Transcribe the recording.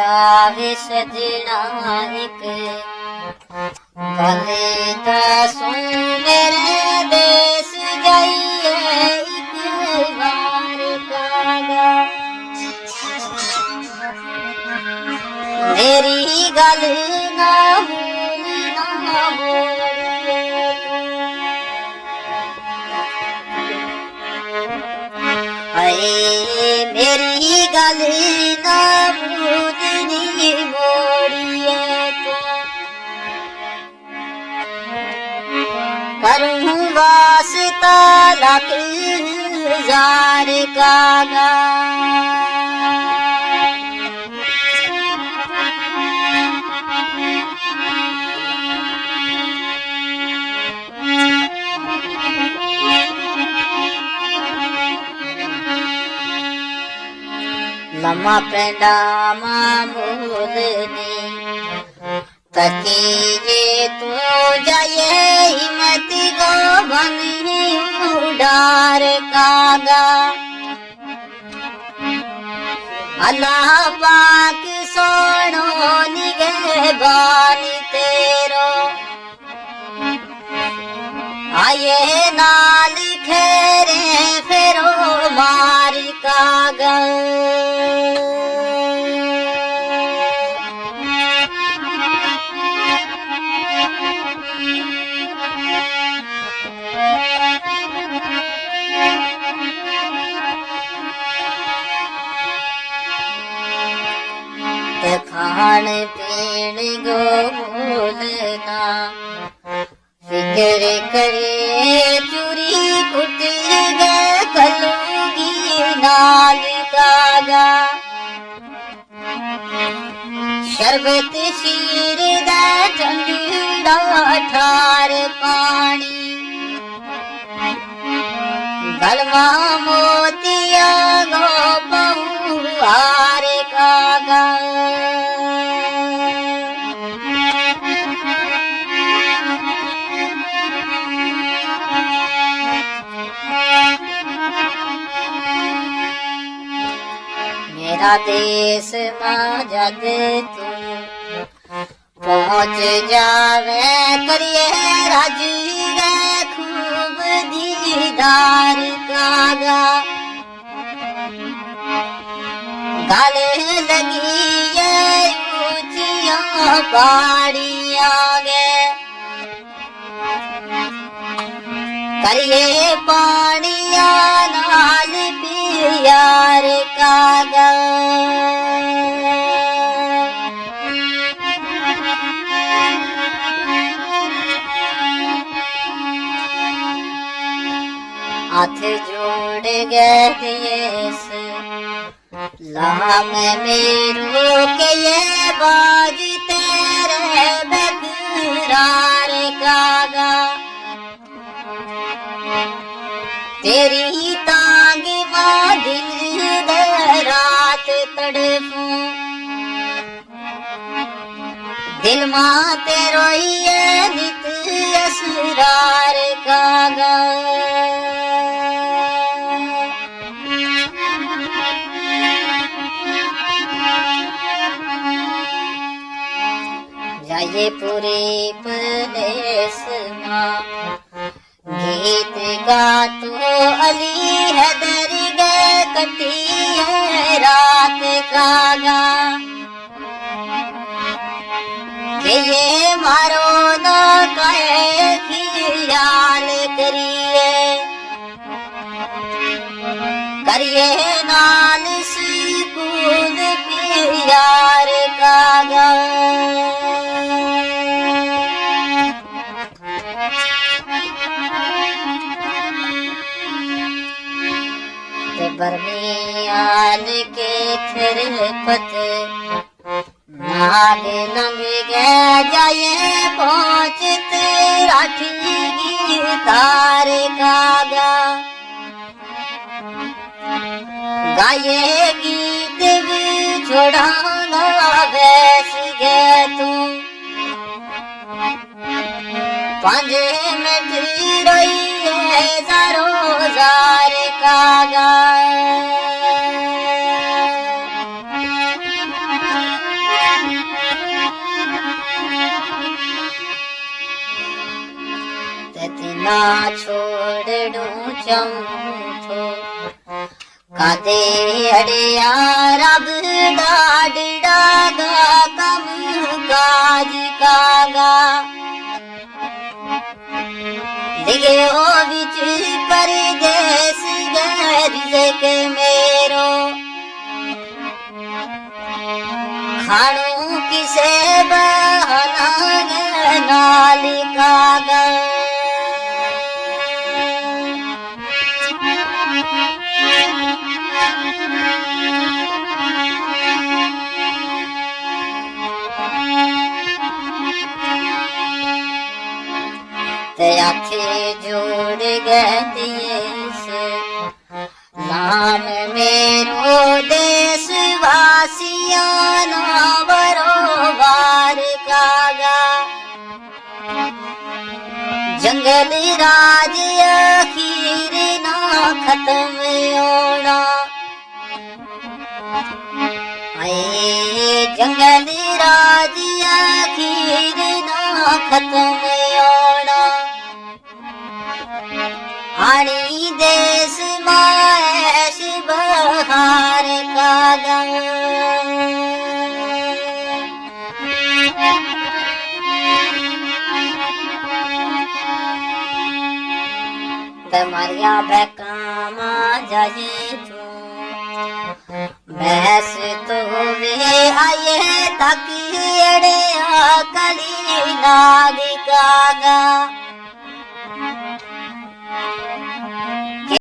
आवे सजना एक गले दसू मेरे देश जाइए एक बार कागा मेरी गल ना भूली ना बोलिए हाय मेरी गल ना भूलनी मोड़िए करूं वास्ता लाख हजार कागा लम्मा पेंडा बोलने तकी जे तू जाए हिम्मत गो बनी उडार कागा अल्लाह पाक सोनो निगहबान तेरो आये नाल खेरे फेरो मार कागा खान पीण गो बोलना फिक्र करे चूरी कुट गए कलूगी नाल कागा शरबत शीर दा ठंडा ठार पानी गलवा मोतिया गो बहुआर कागा मेरा देश मां जद तू पहुंच जावे करिए राजी खूब दीदार कागा गले लगी ऊंचियां पहाड़ियां गे करिए पानिया नाल प्यार कागा हाथ जोड़ गए लाम मेरो के ये बाज तेरे बेकरार कागा तेरी तांग मां दिल दे रात तड़पूं दिल मां तेरो ये नित असरार कागा जाए पूरे प्रदेश मां गीत गा तो अली हैदर गए कटी है रात कागा कि ये मारो न कहे ख्याल करिए नाल सुकून प्यार कागा बरमियान के थिरपत नाग लंग गए जाए पहुंचत राठी तार कागा गाये गीत भी छोड़ाना बैस गए तू पांच मिनट रोई है जारो जार कागा शमथो कादे अड़िया रब डाडा गा कम काज कागा दिगे ओ विच परदेस रिज़्क़ मेरो खाणू किसे बहाना नाल कागा ते आखे जोड़ गए से नाम मेरो देश वासियां ना बरोबार कागा जंगल राज अखीर ना खत्म होना आए जंगल राज अखीर ना खत्म होना आनी देश माएश बहार कागा तमारिया बेकामा जाए तू बैस तो वे आए ताकि अड़े कली नाग कागा